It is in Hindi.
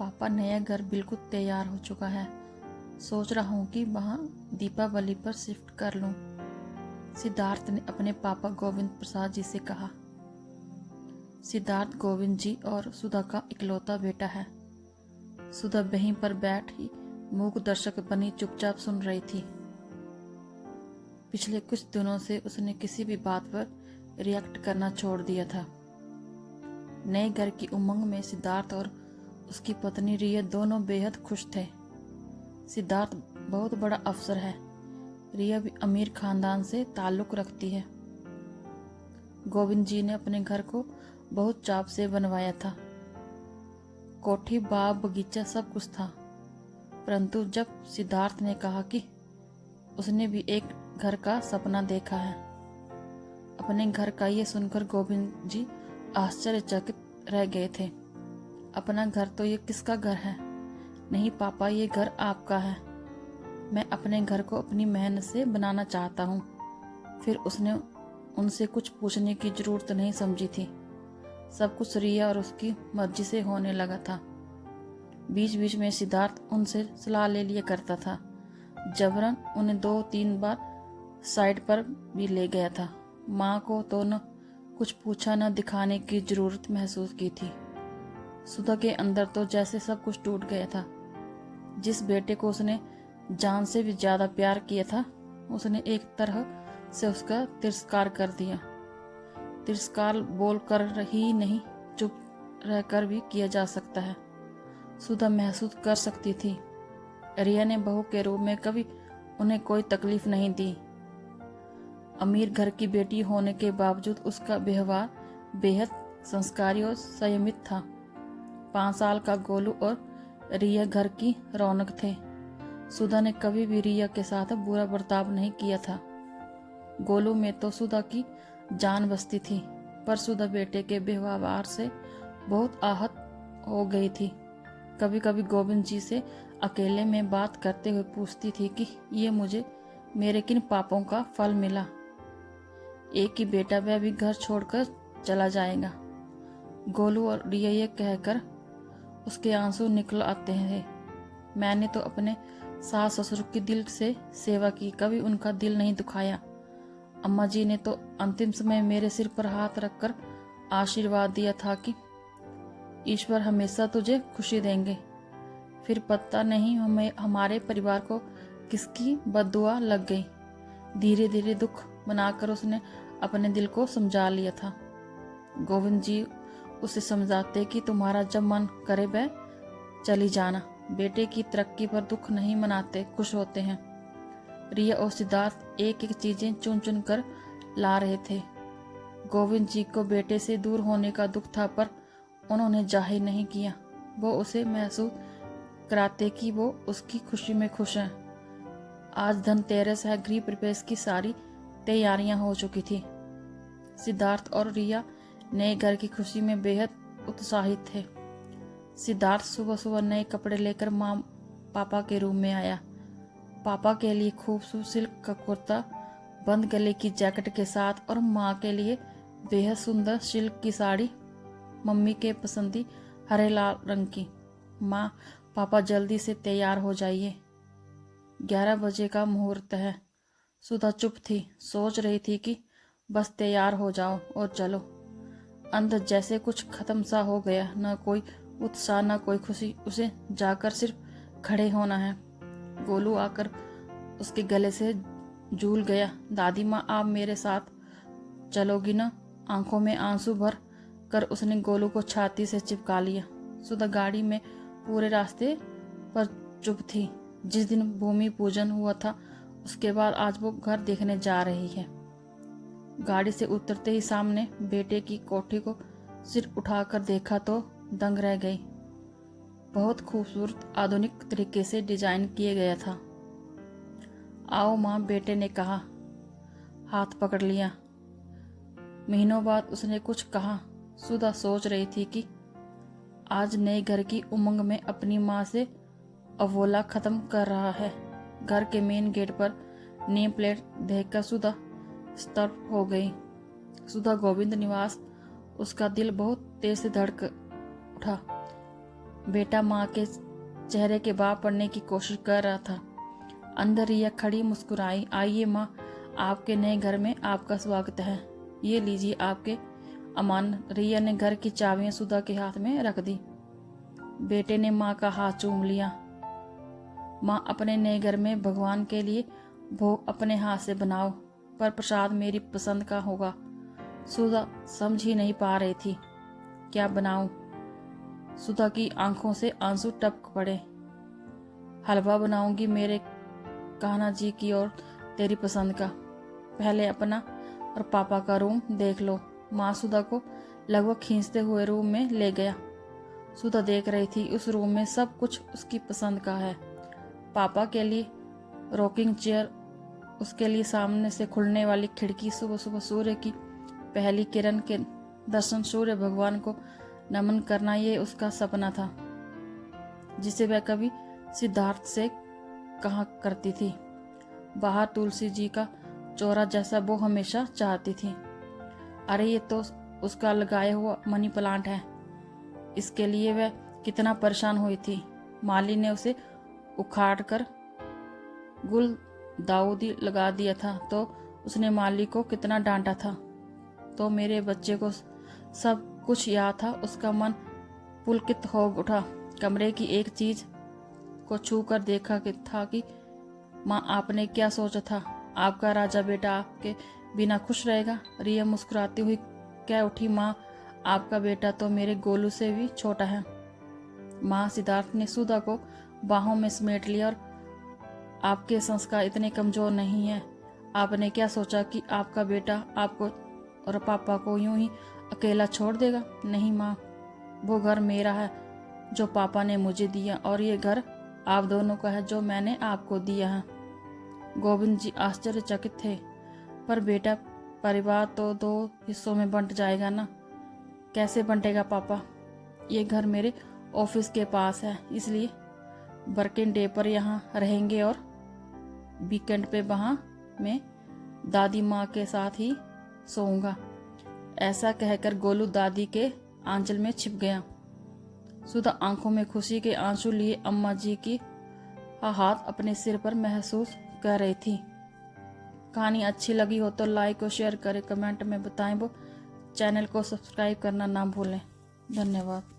पापा नया घर बिल्कुल तैयार हो चुका है। सोच रहा हूँ कि वहाँ दीपावली पर शिफ्ट कर लूँ। सिद्धार्थ ने अपने पापा गोविंद प्रसाद जी से कहा। सिद्धार्थ गोविंद जी और सुधा का इकलौता बेटा है। सुधा वहीं पर बैठी मूक दर्शक बनी चुपचाप सुन रही थी। पिछले कुछ दिनों से उसने किसी भी बात पर रिएक्ट करना छोड़ दिया था। नए घर की उमंग में सिद्धार्थ और उसकी पत्नी रिया दोनों बेहद खुश थे। सिद्धार्थ बहुत बड़ा अफसर है। रिया भी अमीर खानदान से ताल्लुक रखती है। गोविंद जी ने अपने घर को बहुत चाव से बनवाया था। कोठी, बाग, बगीचा सब कुछ था। परंतु जब सिद्धार्थ ने कहा कि उसने भी एक घर का सपना देखा है, अपने घर का ये सुनकर गोविंद जी आश्चर्यचकित रह गए थे। अपना घर तो ये किसका घर है? नहीं पापा, ये घर आपका है। मैं अपने घर को अपनी मेहनत से बनाना चाहता हूँ। फिर उसने उनसे कुछ पूछने की जरूरत नहीं समझी थी। सब कुछ रिया और उसकी मर्जी से होने लगा था। बीच बीच में सिद्धार्थ उनसे सलाह ले लिया करता था। जबरन उन्हें 2-3 बार साइड पर भी ले गया था। माँ को तो न कुछ पूछा न दिखाने की जरूरत महसूस की थी। सुधा के अंदर तो जैसे सब कुछ टूट गया था। जिस बेटे को उसने जान से भी ज्यादा प्यार किया था, उसने एक तरह से उसका तिरस्कार कर दिया। तिरस्कार बोल कर ही नहीं, चुप रहकर भी किया जा सकता है। सुधा महसूस कर सकती थी। रिया ने बहू के रूप में कभी उन्हें कोई तकलीफ नहीं दी। अमीर घर की बेटी होने के बावजूद उसका व्यवहार बेहद संस्कारी और संयमित था। 5 साल का गोलू और रिया घर की रौनक थे। सुधा ने कभी भी रिया के साथ बुरा बर्ताव नहीं किया था। गोलू में तो सुधा की जान बसती थी, पर सुधा बेटे के व्यवहार से बहुत आहत हो गई थी। कभी कभी गोविंद जी से अकेले में बात करते हुए पूछती थी कि ये मुझे मेरे किन पापों का फल मिला। एक ही बेटा, वह भी घर छोड़कर चला जाएगा। गोलू और रिया ये कहकर उसके आंसू निकल आते थे। मैंने तो अपने सास ससुर की दिल से सेवा की, कभी उनका दिल नहीं दुखाया। अम्मा जी ने तो अंतिम समय मेरे सिर पर हाथ रखकर आशीर्वाद दिया था कि ईश्वर हमेशा तुझे खुशी देंगे। फिर पता नहीं हमारे परिवार को किसकी बद्दुआ लग गई। धीरे धीरे दुख बनाकर उसने अपने दिल को समझा लिया था। गोविंद जी उसे समझाते कि तुम्हारा जब मन करे वह चली जाना। बेटे की तरक्की पर दुख नहीं मनाते, खुश होते हैं। रिया और सिद्धार्थ एक एक चीजें चुन चुन कर ला रहे थे। गोविंद जी को बेटे से दूर होने का दुख था, पर उन्होंने जाहिर नहीं किया। वो उसे महसूस कराते कि वो उसकी खुशी में खुश हैं। आज धनतेरस है। गृह प्रवेश की सारी तैयारियां हो चुकी थी। सिद्धार्थ और रिया नए घर की खुशी में बेहद उत्साहित थे। सिद्धार्थ सुबह सुबह नए कपड़े लेकर माँ पापा के रूम में आया। पापा के लिए खूबसूरत सिल्क का कुर्ता, बंद गले की जैकेट के साथ, और माँ के लिए बेहद सुंदर सिल्क की साड़ी, मम्मी के पसंदी हरे लाल रंग की। माँ, पापा जल्दी से तैयार हो जाइए, 11 बजे का मुहूर्त है। सुधा चुप थी, सोच रही थी कि बस तैयार हो जाओ और चलो। अंदर जैसे कुछ खत्म सा हो गया। न कोई उत्साह, न कोई खुशी। उसे जाकर सिर्फ खड़े होना है। गोलू आकर उसके गले से झूल गया। दादी माँ, आप मेरे साथ चलोगी ना? आंखों में आंसू भर कर उसने गोलू को छाती से चिपका लिया। सुधा गाड़ी में पूरे रास्ते पर चुप थी। जिस दिन भूमि पूजन हुआ था, उसके बाद आज वो घर देखने जा रही है। गाड़ी से उतरते ही सामने बेटे की कोठी को सिर उठाकर देखा तो दंग रह गई। बहुत खूबसूरत आधुनिक तरीके से डिजाइन किया गया था। आओ माँ, बेटे ने कहा। हाथ पकड़ लिया। महीनों बाद उसने कुछ कहा। सुधा सोच रही थी कि आज नए घर की उमंग में अपनी माँ से अवोला खत्म कर रहा है। घर के मेन गेट पर नेम प्लेट देखकर सुधा स्तब्ध हो गई। सुधा गोविंद निवास। उसका दिल बहुत तेज से धड़क उठा। बेटा माँ के चेहरे के भाव पढ़ने की कोशिश कर रहा था। अंदर रिया खड़ी मुस्कुराई। आइए माँ, आपके नए घर में आपका स्वागत है। ये लीजिए आपके अमान। रिया ने घर की चाबियां सुधा के हाथ में रख दी। बेटे ने माँ का हाथ चूम लिया। माँ, अपने नए घर में भगवान के लिए भोग अपने हाथ से बनाओ, पर प्रसाद मेरी पसंद का होगा। सुधा समझ ही नहीं पा रही थी क्या बनाऊं। सुधा की आंखों से आंसू टपक पड़े। हलवा बनाऊंगी मेरे कान्हा जी की और तेरी पसंद का। पहले अपना और पापा का रूम देख लो। माँ सुधा को लगभग खींचते हुए रूम में ले गया। सुधा देख रही थी उस रूम में सब कुछ उसकी पसंद का है। पापा के लिए रॉकिंग चेयर, उसके लिए सामने से खुलने वाली खिड़की, सुबह सुबह सूर्य की पहली किरण के दर्शन, सूर्य भगवान को नमन करना, ये उसका सपना था जिसे वह कभी सिद्धार्थ से कहा करती थी। बाहर तुलसी जी का चौरा जैसा वो हमेशा चाहती थी। अरे ये तो उसका लगाया हुआ मनी प्लांट है, इसके लिए वह कितना परेशान हुई थी। माली ने उसे उखाड़ कर गुल दाऊदी लगा दिया था तो उसने माली को कितना डांटा था। तो मेरे बच्चे को सब कुछ याद था। उसका मन पुलकित हो उठा। कमरे की एक चीज को छू कर देखा था कि माँ, आपने क्या सोचा था? आपका राजा बेटा आपके बिना खुश रहेगा? रिया मुस्कुराती हुई कह उठी। माँ, आपका बेटा तो मेरे गोलू से भी छोटा है। माँ, सिद्धार्थ ने सुधा को बाहों में समेट लिया। और आपके संस्कार इतने कमजोर नहीं है। आपने क्या सोचा कि आपका बेटा आपको और पापा को यूं ही अकेला छोड़ देगा? नहीं माँ, वो घर मेरा है जो पापा ने मुझे दिया, और ये घर आप दोनों का है जो मैंने आपको दिया है। गोविंद जी आश्चर्यचकित थे। पर बेटा, परिवार तो 2 हिस्सों में बंट जाएगा ना? कैसे बंटेगा पापा? ये घर मेरे ऑफिस के पास है, इसलिए वर्किंग डे पर यहाँ रहेंगे और वीकेंड पे वहाँ मैं दादी माँ के साथ ही सोऊंगा। ऐसा कहकर गोलू दादी के आंचल में छिप गया। सुधा आंखों में खुशी के आंसू लिए अम्मा जी की हाथ अपने सिर पर महसूस कर रही थी। कहानी अच्छी लगी हो तो लाइक और शेयर करें, कमेंट में बताएं। वो चैनल को सब्सक्राइब करना ना भूलें। धन्यवाद।